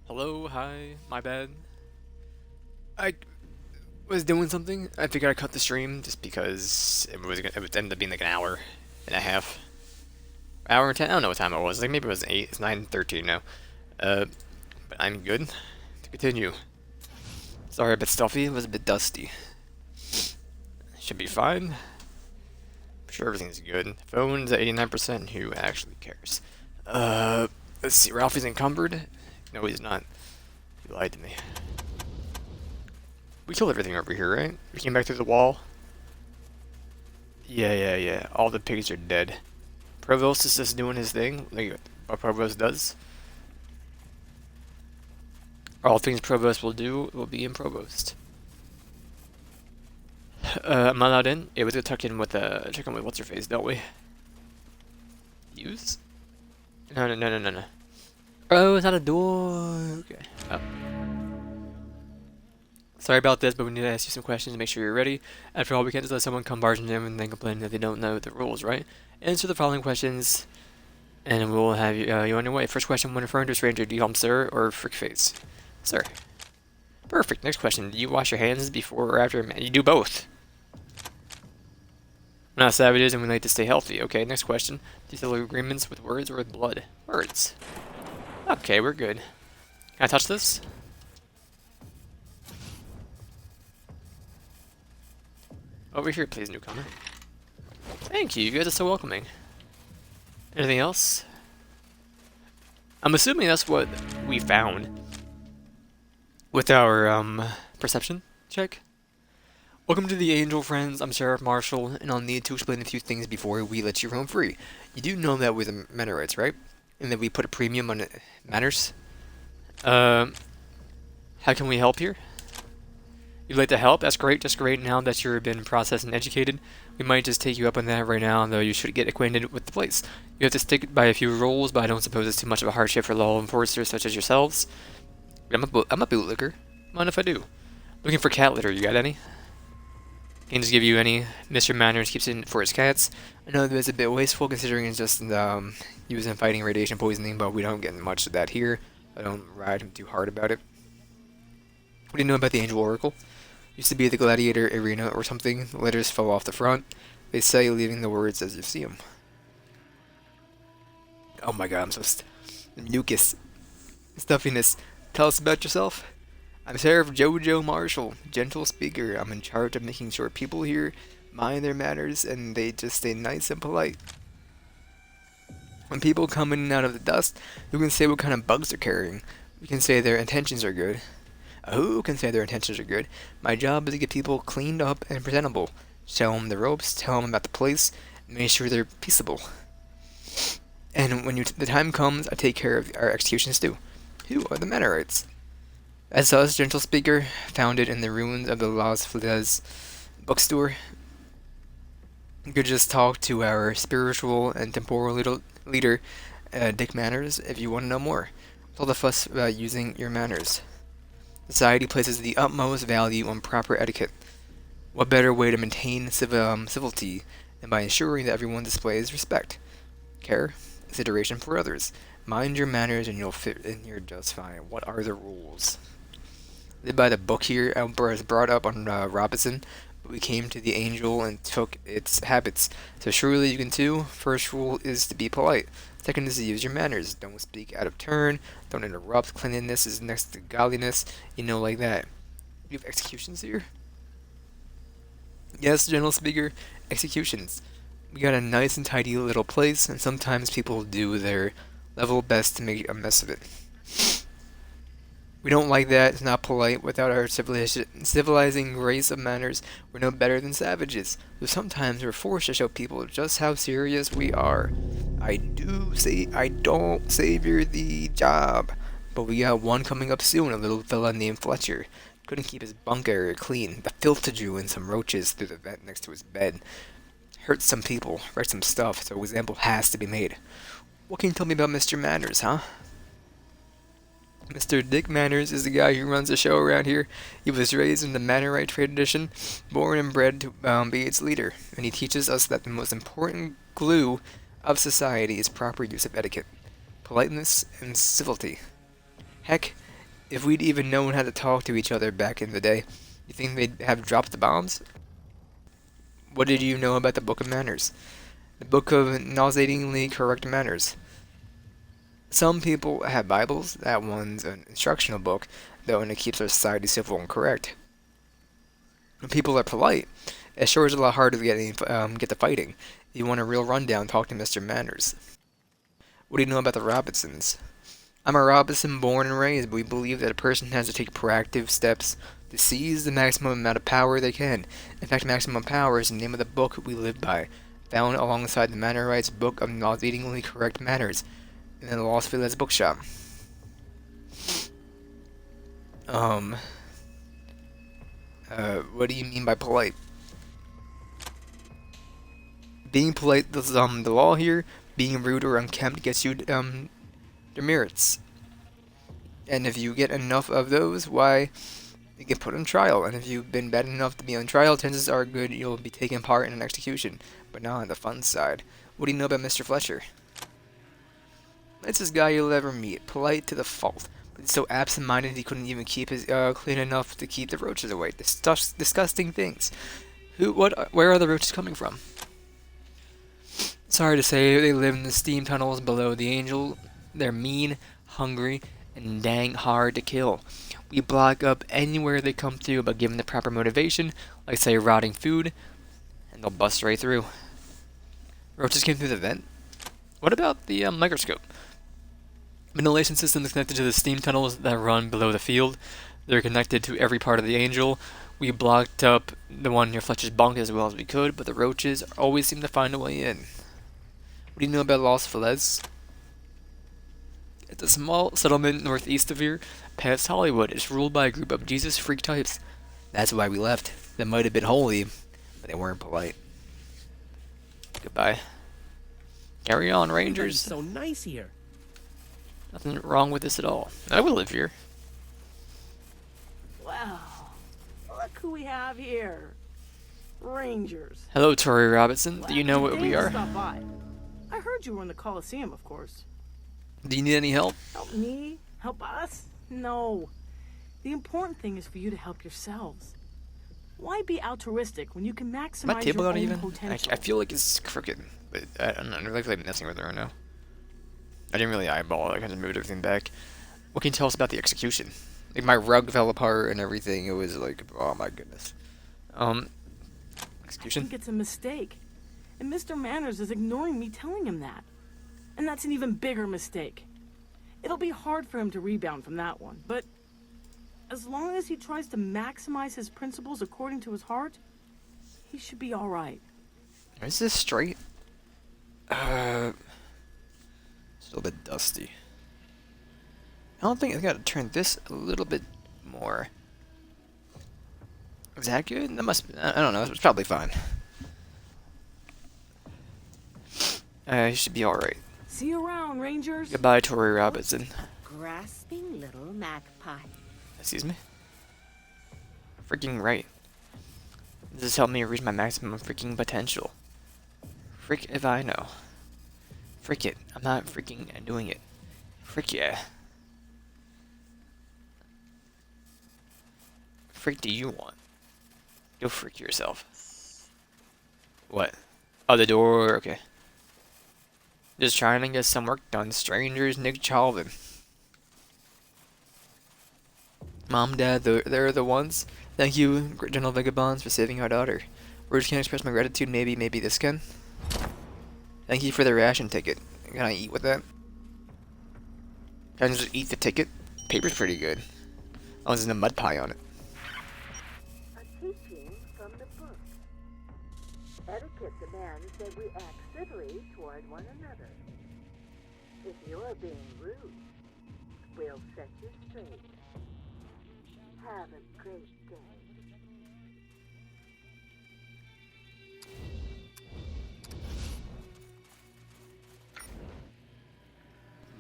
Hello, hi, my bad. I was doing something. I figured I'd cut the stream just because it would end up being like an hour and a half. Hour and 10? I don't know what time it was. Like maybe it was 8. It's 9:13 now. Uh, but I'm good to continue. Sorry, a bit stuffy. It was a bit dusty. Should be fine. I'm sure everything's good. Phone's at 89%. Who actually cares? Let's see. Ralphie's encumbered. No, he's not. He lied to me. We killed everything over here, right? We came back through the wall. Yeah. All the pigs are dead. Provost is just doing his thing, like what Provost does. All things Provost will do will be in Provost. Am I allowed in? Yeah, we have to tuck in with check in with what's her face, don't we? Use? No. Oh, it's not a door. Okay. Oh. Sorry about this, but we need to ask you some questions to make sure you're ready. After all, we can't just let someone come barging in and then complain that they don't know the rules, right? Answer the following questions, and we'll have you on your way. First question: when referring to a stranger, do you call him sir or frick face? Sir. Perfect. Next question: do you wash your hands before or after? You do both. We're not savages, and we like to stay healthy. Okay. Next question: do you settle agreements with words or with blood? Words. Okay, we're good. Can I touch this? Over here, please, newcomer. Thank you. You guys are so welcoming. Anything else? I'm assuming that's what we found with our perception check. Welcome to the Angel Friends. I'm Sheriff Marshall, and I'll need to explain a few things before we let you roam free. You do know that we're the Mennonites, right? And that we put a premium on manners. How can we help here? You'd like to help? That's great. Just great. Now that you've been processed and educated, we might just take you up on that right now, though you should get acquainted with the place. You have to stick by a few rules, but I don't suppose it's too much of a hardship for law enforcers such as yourselves. I'm a bootlicker. Mind if I do? Looking for cat litter. You got any? Can just give you any. Mr. Manners keeps it for his cats. I know that it's a bit wasteful considering it's just using fighting radiation poisoning, but we don't get much of that here. I don't ride him too hard about it. What do you know about the Angel Oracle? Used to be the gladiator arena or something. The letters fell off the front. They say leaving the words as you see them. Oh my god, I'm so mucus. Stuffiness. Tell us about yourself. I'm Sheriff Jojo Marshall, gentle speaker. I'm in charge of making sure people here mind their manners and they just stay nice and polite. When people come in and out of the dust, you can say what kind of bugs they're carrying. We can say their intentions are good. Who can say their intentions are good? My job is to get people cleaned up and presentable. Show them the ropes, tell them about the place, and make sure they're peaceable. And when the time comes, I take care of our executions too. Who are the Mennonites? As us, gentle speaker, founded in the ruins of the Las Flores bookstore. You could just talk to our spiritual and temporal leader, Dick Manners, if you want to know more. With all the fuss about using your manners. Society places the utmost value on proper etiquette. What better way to maintain civility than by ensuring that everyone displays respect, care, consideration for others? Mind your manners and you'll fit in here just fine. What are the rules? Live by the book here. Albert is brought up on Robinson, but we came to the Angel and took its habits. So surely you can too. First rule is to be polite. Second is to use your manners. Don't speak out of turn. Don't interrupt. Cleanliness is next to godliness. You know, like that. You have executions here? Yes, General Speaker. Executions. We got a nice and tidy little place, and sometimes people do their level best to make a mess of it. We don't like that. It's not polite. Without our civilizing race of manners, we're no better than savages. So sometimes we're forced to show people just how serious we are. I don't savor the job. But we got one coming up soon, a little fella named Fletcher. Couldn't keep his bunk area clean. The filth drew in some roaches through the vent next to his bed. Hurt some people, wrecked some stuff, so example has to be made. What can you tell me about Mr. Manners, huh? Mr. Dick Manners is the guy who runs the show around here. He was raised in the Mannerite tradition, born and bred to be its leader, and he teaches us that the most important glue of society is proper use of etiquette, politeness, and civility. Heck, if we'd even known how to talk to each other back in the day, you think they'd have dropped the bombs? What did you know about the Book of Manners? The Book of Nauseatingly Correct Manners. Some people have Bibles. That one's an instructional book, though, and it keeps our society civil and correct. When people are polite, it sure is a lot harder to get to fighting. If you want a real rundown, talk to Mr. Manners. What do you know about the Robinsons? I'm a Robinson born and raised, but we believe that a person has to take proactive steps to seize the maximum amount of power they can. In fact, maximum power is the name of the book we live by, found alongside the Mannerites' Book of Nauseatingly Correct Manners in the Los Feliz bookshop. What do you mean by polite? Being polite is the law here. Being rude or unkempt gets you demerits. And if you get enough of those, why, you get put on trial. And if you've been bad enough to be on trial, chances are good you'll be taking part in an execution, but not on the fun side. What do you know about Mr. Fletcher? Nicest guy you'll ever meet, polite to the fault, but he's so absent-minded he couldn't even keep his clean enough to keep the roaches away. Disgusting things. Where are the roaches coming from? Sorry to say, they live in the steam tunnels below the Angel. They're mean, hungry, and dang hard to kill. We block up anywhere they come through, but given the proper motivation, like say rotting food, and they'll bust right through. Roaches came through the vent? What about the microscope? Ventilation system is connected to the steam tunnels that run below the field. They're connected to every part of the Angel. We blocked up the one near Fletcher's bunk as well as we could, but the roaches always seem to find a way in. What do you know about Los Feliz? It's a small settlement northeast of here, past Hollywood. It's ruled by a group of Jesus freak types. That's why we left. They might have been holy, but they weren't polite. Goodbye. Carry on, Rangers. So nice here. Nothing wrong with this at all. I will live here. Wow, look who we have here. Rangers. Hello, Tori Robinson. Do you know what we are? Stop by. I heard you were in the Coliseum, of course. Do you need any help? Help me? Help us? No. The important thing is for you to help yourselves. Why be altruistic when you can maximize My table your not own even? potential? I feel like it's crooked, but I don't know. I'm really messing with it right now. I didn't really eyeball it. I kind of moved everything back. What can you tell us about the execution? Like, my rug fell apart and everything. It was like, oh my goodness. I Execution? think it's a mistake. And Mr. Manners is ignoring me telling him that. And that's an even bigger mistake. It'll be hard for him to rebound from that one, but as long as he tries to maximize his principles according to his heart, he should be all right. Is this straight? It's a little bit dusty. I don't think I gotta turn this a little bit more. Is that good? That must be, I don't know, it's probably fine. You should be alright. See you around, Rangers. Goodbye, Tori Robinson. Grasping little magpie. Excuse me? Freaking right. This has helped me reach my maximum freaking potential. Frick if I know. Frick it. I'm not freaking doing it. Frick yeah. Frick do you want? Go frick yourself. What? Oh, the door. Okay. Just trying to get some work done. Strangers, Nick Chalvin. Mom, Dad, they're the ones. Thank you, General Vagabonds, for saving our daughter. Words can't express my gratitude. Maybe this can. Thank you for the ration ticket. Can I eat with that? Can I just eat the ticket? Paper's pretty good. Oh, there's a mud pie on it. A teaching from the book. Etiquette demands that we act civilly toward one another. If you're being rude, we'll set you straight. Have a great day.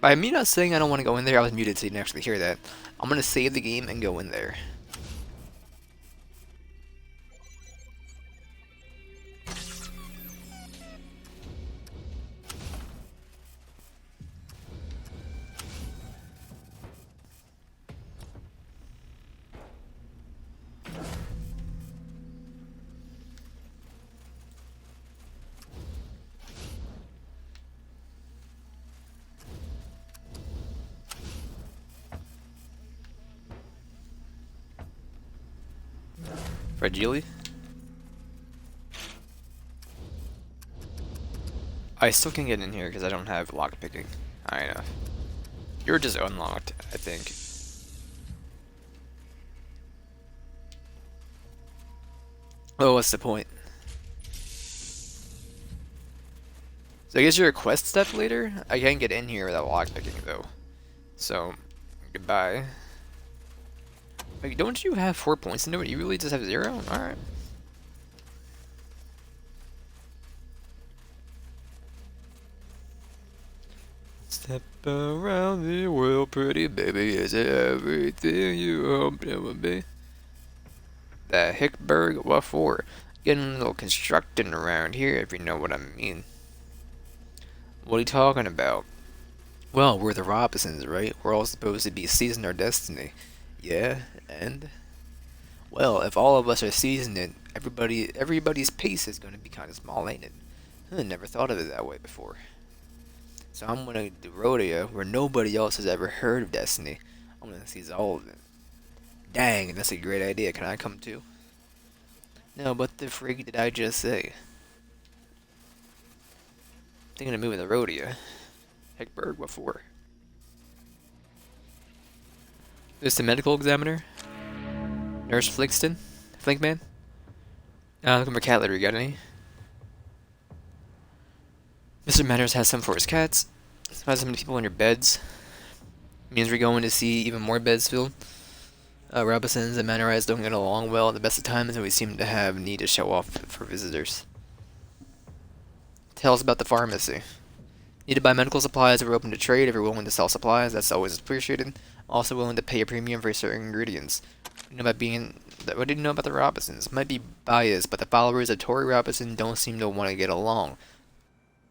By me not saying I don't want to go in there, I was muted so you didn't actually hear that. I'm gonna save the game and go in there. Fragile? I still can get in here because I don't have lockpicking. I know. You're just unlocked, I think. Oh, what's the point? So I guess you're a quest step later? I can't get in here without lockpicking though. So, goodbye. Like, don't you have 4 points into it? You really just have 0? Alright. Step around the world, pretty baby, is it everything you hoped it would be? The Hickberg, what for? Getting a little constructing around here, if you know what I mean. What are you talking about? Well, we're the Robinsons, right? We're all supposed to be seizing our destiny. Yeah, and? Well, if all of us are seizing it, everybody's pace is gonna be kinda small, ain't it? I never thought of it that way before. So I'm gonna do rodeo where nobody else has ever heard of Destiny. I'm gonna seize all of it. Dang, that's a great idea. Can I come too? No, but the frig did I just say? Thinking of moving the rodeo. Heckberg, what for? This the medical examiner? Nurse Flickston? Flinkman? Looking for cat litter, you got any? Mr. Manners has some for his cats. Has so many people in your beds. Means we're going to see even more beds filled. Robinsons and Mannerites don't get along well at the best of times, and we seem to have need to show off for visitors. Tell us about the pharmacy. Need to buy medical supplies, we're open to trade if you're willing to sell supplies, that's always appreciated. Also willing to pay a premium for certain ingredients. What do you know about the Robinsons? Might be biased, but the followers of Tori Robinson don't seem to want to get along.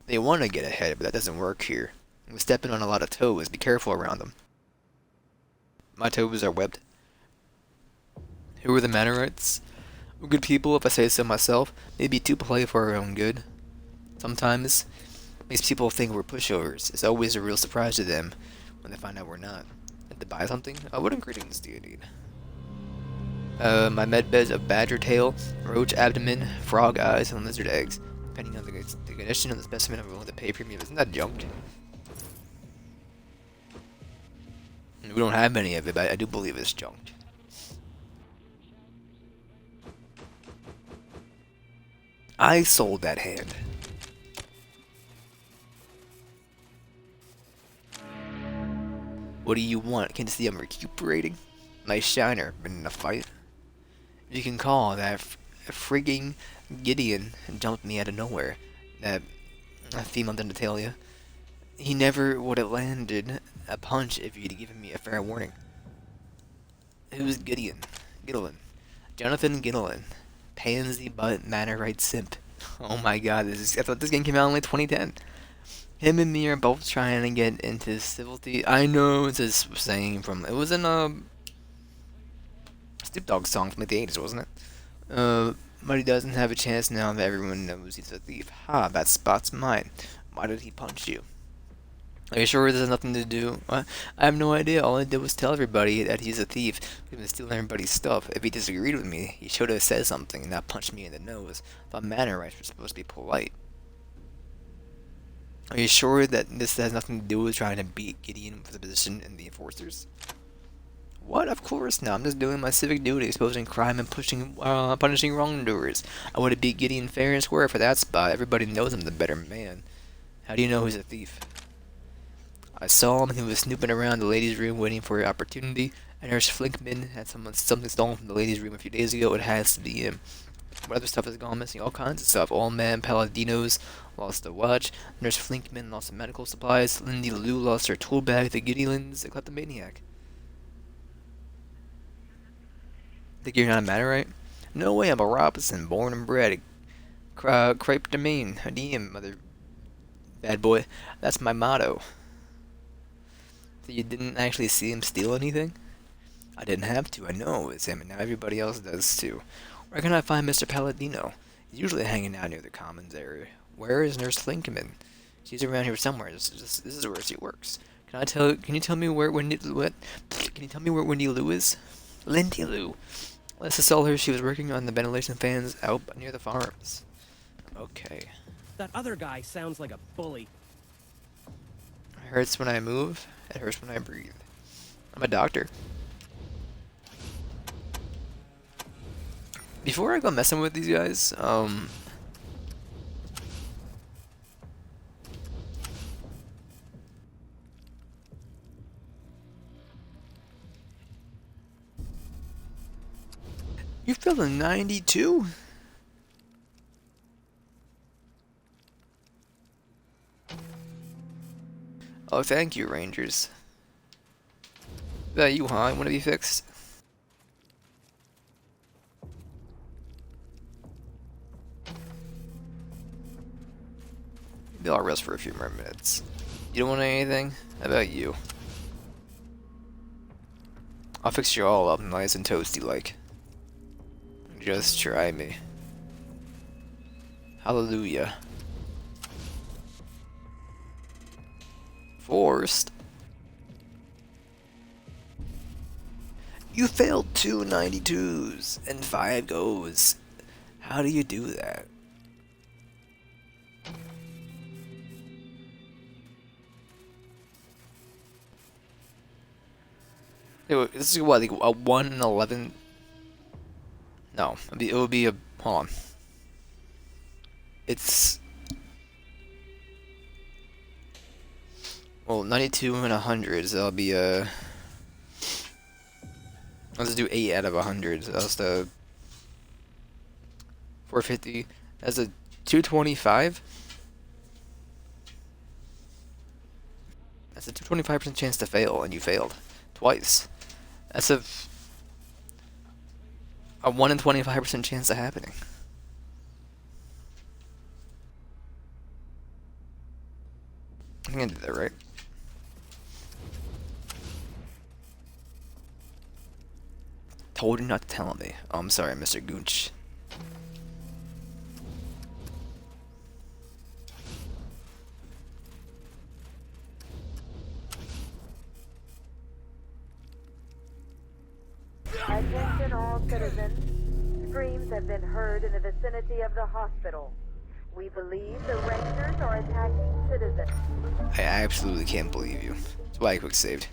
They want to get ahead, but that doesn't work here. We're stepping on a lot of toes. Be careful around them. My toes are webbed. Who are the Mannerites? We're good people, if I say so myself. Maybe too polite for our own good. Sometimes, makes people think we're pushovers. It's always a real surprise to them when they find out we're not. Have to buy something? What ingredients do you need? My med beds of badger tail, roach abdomen, frog eyes, and lizard eggs. Depending on the condition of the specimen, I'm willing to pay premium. Isn't that junked? We don't have any of it, but I do believe it's junked. I sold that hand. What do you want? Can you see I'm recuperating? Nice shiner. Been in a fight? You can call that frigging Gideon jumped me out of nowhere. That female didn't tell you. He never would have landed a punch if you'd given me a fair warning. Who's Gideon? Gideon. Jonathan Gideon. Pansy butt Mannerite simp. Oh my god, I thought this game came out in like 2010. Him and me are both trying to get into civility. I know it's a saying from, it was in a Snoop Dogg song from like the 80s, wasn't it? But he doesn't have a chance now that everyone knows he's a thief. Ha, that spot's mine. Why did he punch you? Are you sure this has nothing to do? I have no idea. All I did was tell everybody that he's a thief. He's been stealing everybody's stuff. If he disagreed with me, he should have said something and not punched me in the nose. I thought Mannerites were supposed to be polite. Are you sure that this has nothing to do with trying to beat Gideon for the position in the Enforcers? What? Of course not. I'm just doing my civic duty, exposing crime and punishing wrongdoers. I would have beat Gideon fair and square for that spot. Everybody knows I'm the better man. How do you know he's a thief? I saw him. He was snooping around the ladies' room waiting for an opportunity. And Nurse Flinkman had something stolen from the ladies' room a few days ago. It has to be him. What other stuff has gone missing? All kinds of stuff. Old man Palladino's lost the watch. Nurse Flinkman lost the medical supplies. Lindy Lou lost her tool bag. The Gideons, the kleptomaniac. Think you're not a Matter, No way, I'm a Robinson, born and bred. Crepe domain, a DM, mother. Bad boy. That's my motto. So you didn't actually see him steal anything? I didn't have to, I know it's him, and now everybody else does too. Where can I find Mr. Palladino? He's usually hanging out near the Commons area. Where is Nurse Flinkeman? She's around here somewhere. This is where she works. Can you tell me where Wendy what? Can you tell me where Wendy Lou is? Lindy Lou. Let's tell her she was working on the ventilation fans out near the farms. Okay. That other guy sounds like a bully. It hurts when I move. It hurts when I breathe. I'm a doctor. Before I go messing with these guys, you fell a 92? Oh, thank you, Rangers. Is that you, huh? You want to be fixed? Maybe I'll rest for a few more minutes. You don't want anything? How about you? I'll fix you all up nice and toasty like. Just try me. Hallelujah. Forced. You failed 2 92s and 5 goes. How do you do that? This is what, like a 1 in 11? No, it would be a, hold on. It's, well, 92 and 100, so that'll be a, let's do 8 out of 100, so that's the 450, that's a 225? That's a 225% chance to fail, and you failed twice. That's a 1 in 25% chance of happening. I think I did that right. Told you not to tell me. Oh, I'm sorry, Mr. Gooch. Attention all citizens. Screams have been heard in the vicinity of the hospital. We believe the Rangers are attacking citizens. I absolutely can't believe you. That's why I quick saved.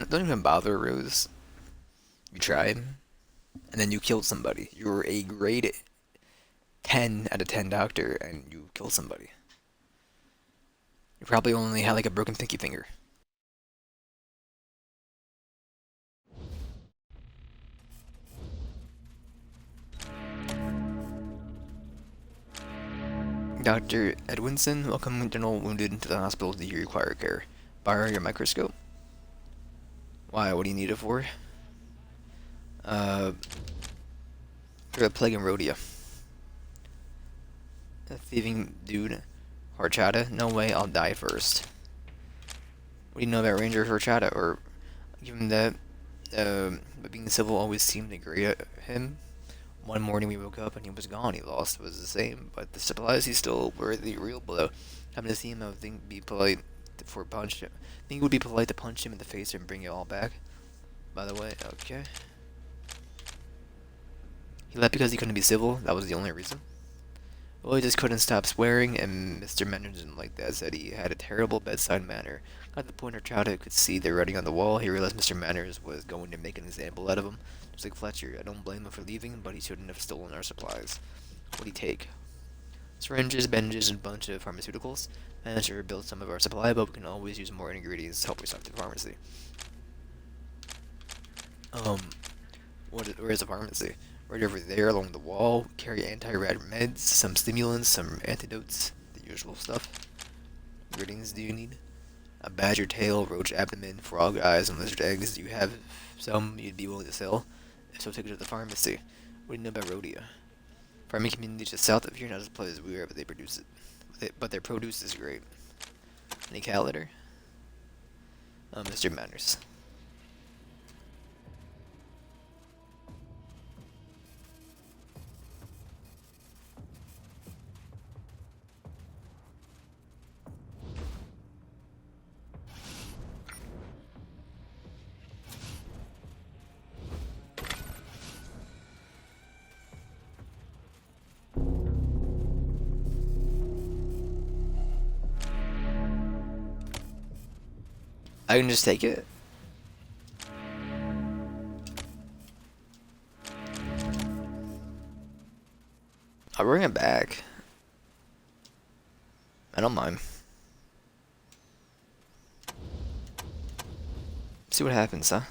Don't even bother, Rose. You tried, and then you killed somebody. You were a grade 10 out of 10 doctor, and you killed somebody. You probably only had like a broken pinky finger. Dr. Edwinson, welcome General Wounded into the hospital. Do you require care? Borrow your microscope? Why? What do you need it for? For the plague and Rhodia. A thieving dude. Horchata? No way, I'll die first. What do you know about Ranger Horchata? Or given that but being civil always seemed to grate him. One morning we woke up and he was gone. He lost was the same, but the supplies he stole were the real blow. Having to see him, I would think be polite for punch him. I think it would be polite to punch him in the face and bring it all back. By the way, okay. He left because he couldn't be civil. That was the only reason. Well, he just couldn't stop swearing, and Mr. Mentor didn't like that. Said he had a terrible bedside manner. Got to the point her child could see the writing on the wall. He realized Mr. Manners was going to make an example out of him. Just like Fletcher, I don't blame him for leaving, but he shouldn't have stolen our supplies. What'd he take? Syringes, bandages, and a bunch of pharmaceuticals. Manager built some of our supply, but we can always use more ingredients to help restock the pharmacy. Um, where's the pharmacy? Right over there along the wall. Carry anti-rad meds, some stimulants, some antidotes, the usual stuff. Greetings do you need? A badger tail, roach abdomen, frog eyes, and lizard eggs. Do you have some you'd be willing to sell? If so, take it to the pharmacy. What do you know about Rhodia? Farming community just south of here, not as pleasant as we are, but they produce it. But their produce is great. Any cat litter? Mr. Manners. I can just take it. I'll bring it back. I don't mind. See what happens, huh?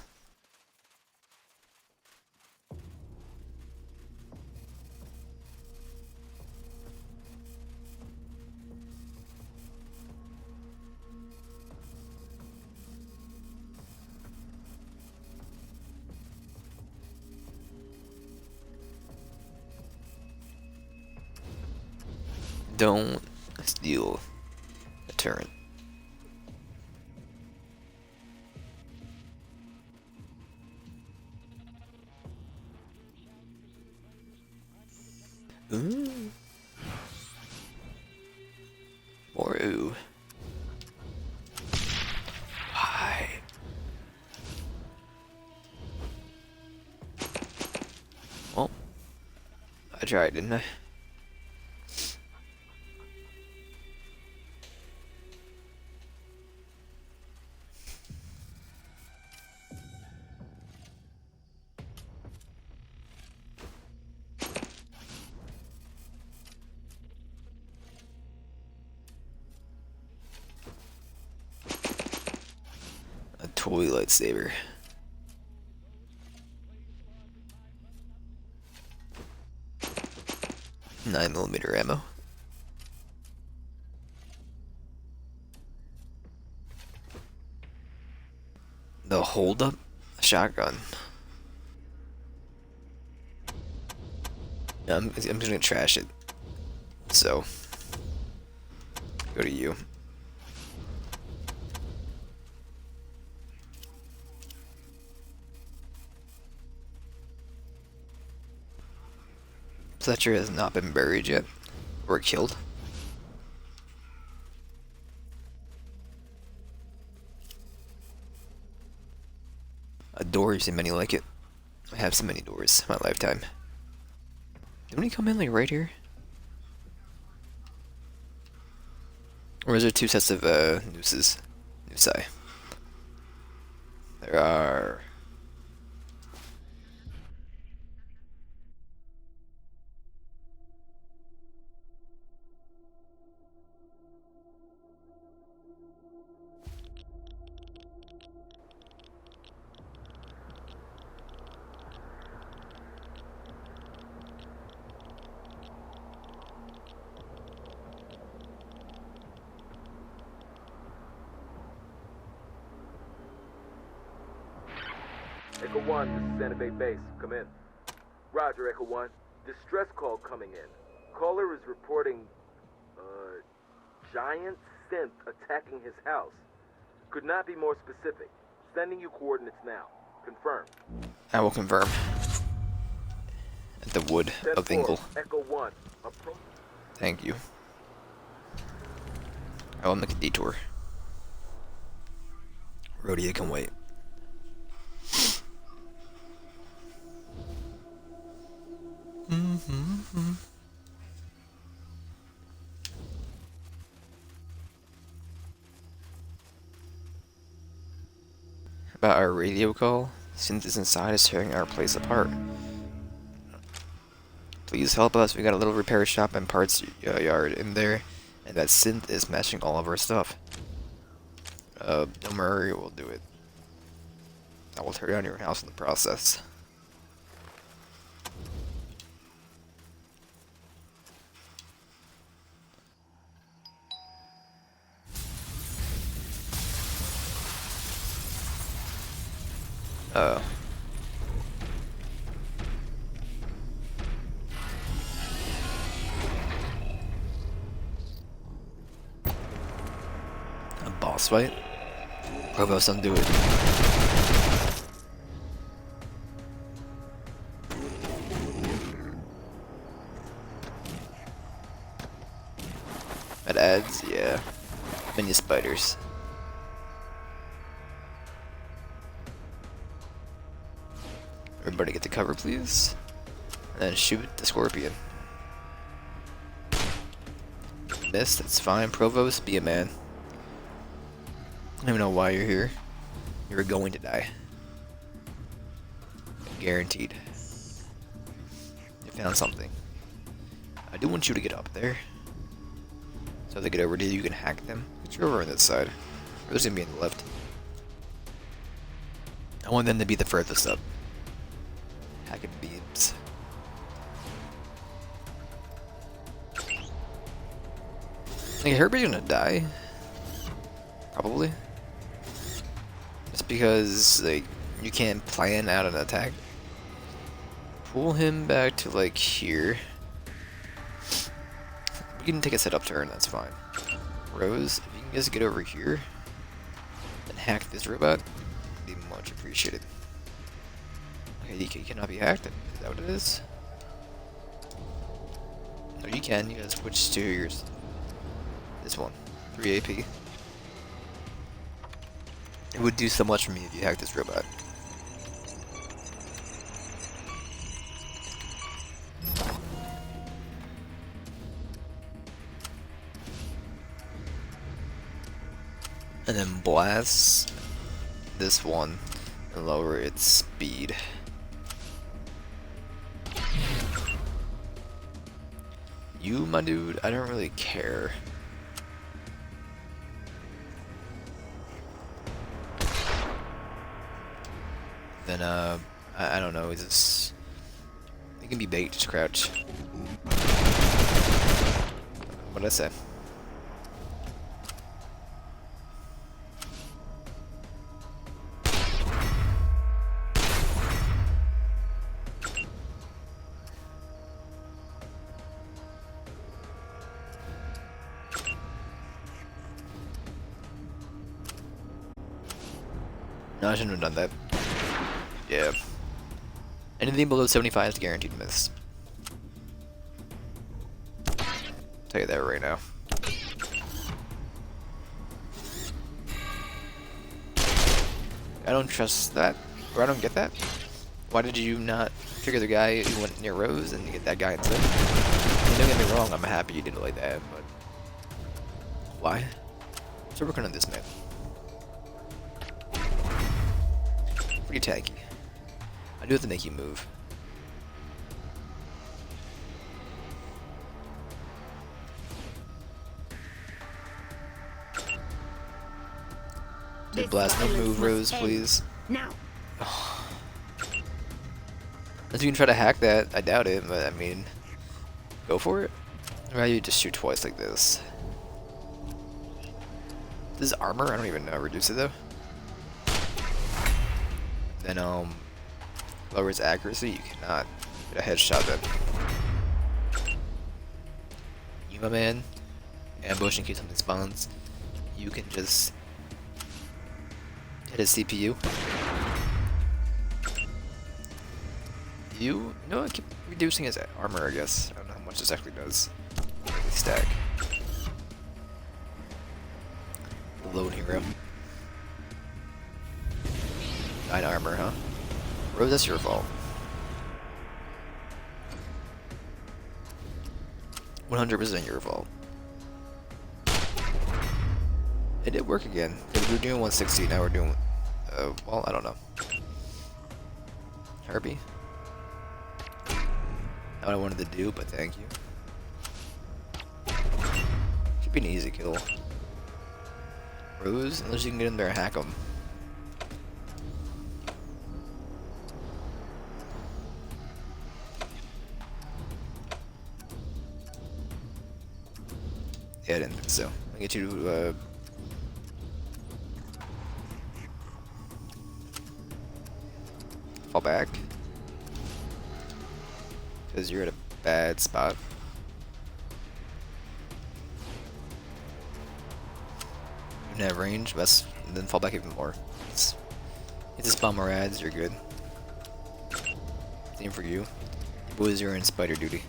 Don't steal a turret. Ooh. Or ooh. Why? Well, I tried, didn't I? A toy lightsaber. .9mm ammo. The hold up shotgun. No, I'm just gonna trash it. So, go to you. Fletcher has not been buried yet, or killed. A door, you've seen many like it. I have seen many doors in my lifetime. Didn't he come in like right here? Or is there two sets of nooses? Noosei. There are. Echo 1, this is Santa Bay Base. Come in. Roger, Echo 1. Distress call coming in. Caller is reporting, giant synth attacking his house. Could not be more specific. Sending you coordinates now. Confirmed. I will confirm. At the wood of 10-4, Ingle. Echo 1. Approach. Thank you. I will make a detour. Rhodia can wait. About our radio call, Synth inside is tearing our place apart. Please help us, we got a little repair shop and parts yard in there, and that Synth is smashing all of our stuff. Don't worry, we'll do it. I will tear down your house in the process. Oh. A boss fight? Provost, undo it. That adds, yeah. Mini spiders. Everybody get to cover, please. And then shoot the scorpion. Miss, that's fine. Provost, be a man. I don't even know why you're here. You're going to die. Guaranteed. You found something. I do want you to get up there. So if they get over to you, you can hack them. Get you over on this side. Or there's gonna be on the left. I want them to be the furthest up. Hacking beams. I think everybody's gonna die. Probably. Just because like you can't plan out an attack. Pull him back to like here. We can take a setup turn, that's fine. Rose, if you can just get over here and hack this robot, it'd be much appreciated. Okay, he cannot be hacked. Is that what it is? No, you can. You gotta switch to yours. This one, 3 AP. It would do so much for me if you hacked this robot. And then blast this one and lower its speed. You, my dude, I don't really care. Then, I don't know, it can be bait, just crouch. What did I say? No, I shouldn't have done that. Yeah. Anything below 75 is guaranteed to miss. Tell you that right now. I don't trust that, or I don't get that. Why did you not trigger the guy who went near Rose and get that guy instead? I mean, don't get me wrong, I'm happy you did it like that, but why? So we're working on this man. Pretty tanky. I do have to make you move. Dude, blast, no move, Rose, please. Now. Unless you can try to hack that, I doubt it, but I mean, go for it. Or how you just shoot twice like this. This is armor? I don't even know. Reduce it though. Then lowers accuracy. You cannot get a headshot then. You, my man, ambush in case something spawns. You can just hit his CPU. You know what? Keep reducing his armor, I guess. I don't know how much this actually does. Stack. The lone hero. 9 armor, huh? Rose, that's your fault. 100% your fault. It did work again. We were doing 160, now we're doing... well, I don't know. Herbie? Not what I wanted to do, but thank you. Should be an easy kill. Rose, unless you can get in there and hack him. Yeah, I didn't think so. I get you to, fall back. Because you're at a bad spot. You can have range, but then fall back even more. Hit this bomber ads, you're good. Same for you. Boys, you're in spider duty.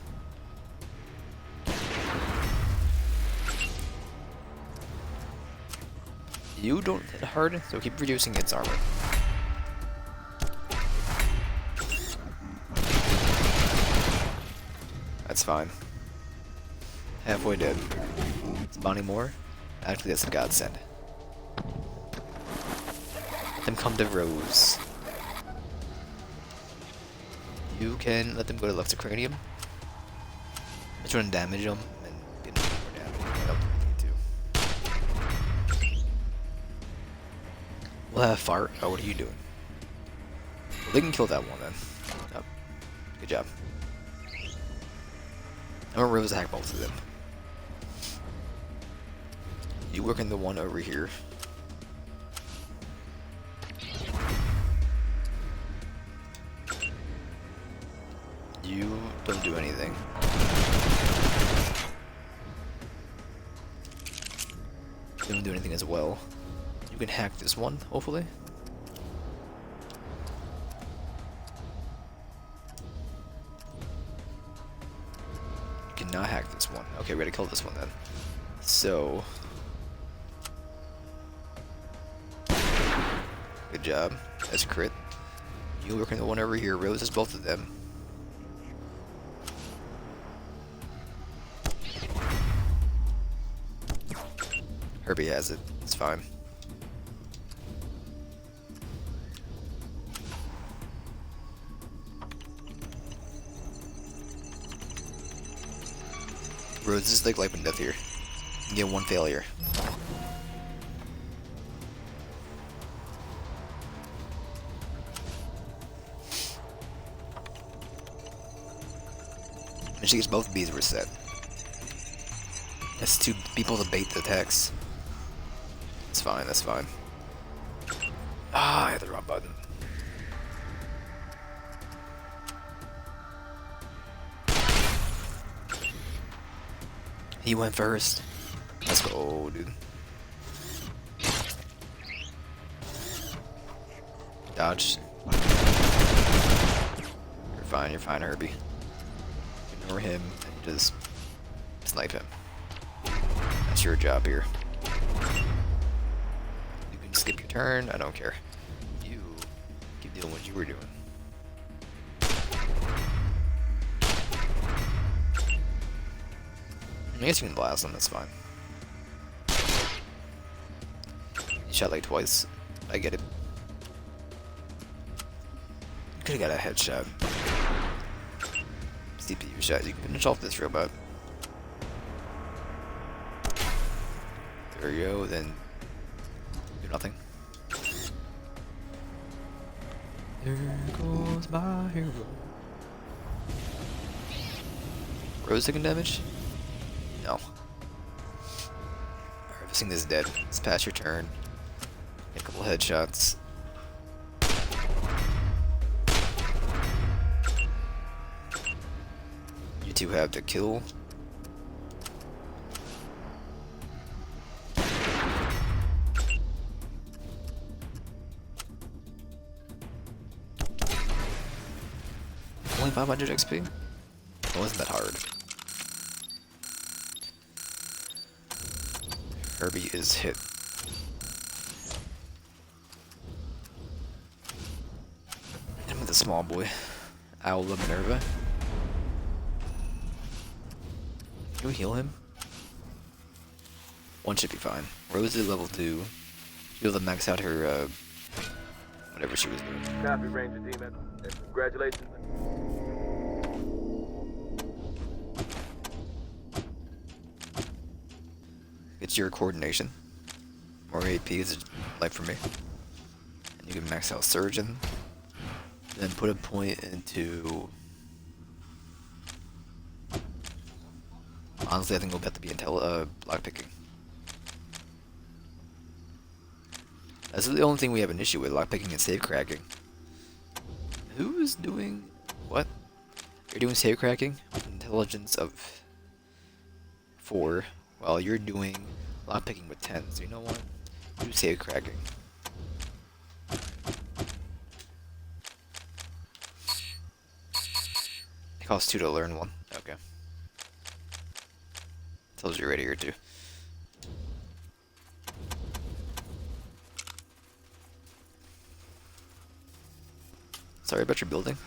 You don't hit hard, so keep reducing its armor. That's fine. Halfway dead. Spawning more? Actually, that's a godsend. Let them come to Rose. You can let them go to Luxacranium. Just try to damage them and get more damage. I don't think we need to. We'll have fart. Oh, what are you doing? Well, they can kill that one then. Oh, good job. I'm gonna Rose hack both of them. You work in the one over here. You don't do anything. You don't do anything as well. You can hack this one, hopefully. You cannot hack this one. Okay, we gotta kill this one then. So... good job. That's a crit. You work in the one over here. Rose is both of them. Herbie has it. It's fine. Rose is like life and death here. You get one failure. And she gets both B's reset. That's two people to bait the attacks. That's fine, that's fine. Ah, I hit the wrong button. He went first. Let's go, dude. Dodge. You're fine, Herbie. Ignore him and just snipe him. That's your job here. You can skip your turn, I don't care. You keep doing what you were doing. I guess you can blast them, that's fine. You shot like twice. I get it. You could've got a headshot. CPU shot. You can finish off this robot. There you go, then do nothing. There goes my hero. Rose taking damage? No. Alright, this thing is dead. Let's pass your turn. Get a couple headshots. You two have the kill. Only 500 XP? It wasn't that hard. Herbie is hit. Hit him with a small boy. Owl of Minerva. Can we heal him? One should be fine. Rose is level 2. She'll be able to max out her, whatever she was doing. Copy, Ranger Demon. Congratulations. It's your coordination. More AP is life for me. And you can max out Surgeon. Then put a point into... Honestly, I think it'll have to be lockpicking. That's the only thing we have an issue with, lockpicking and safe cracking. Who's doing what? You're doing safe cracking with intelligence of 4, while you're doing lockpicking with 10. So you know what? Do safe cracking. It costs 2 to learn one. Okay. Tells you right here too. Sorry about your building.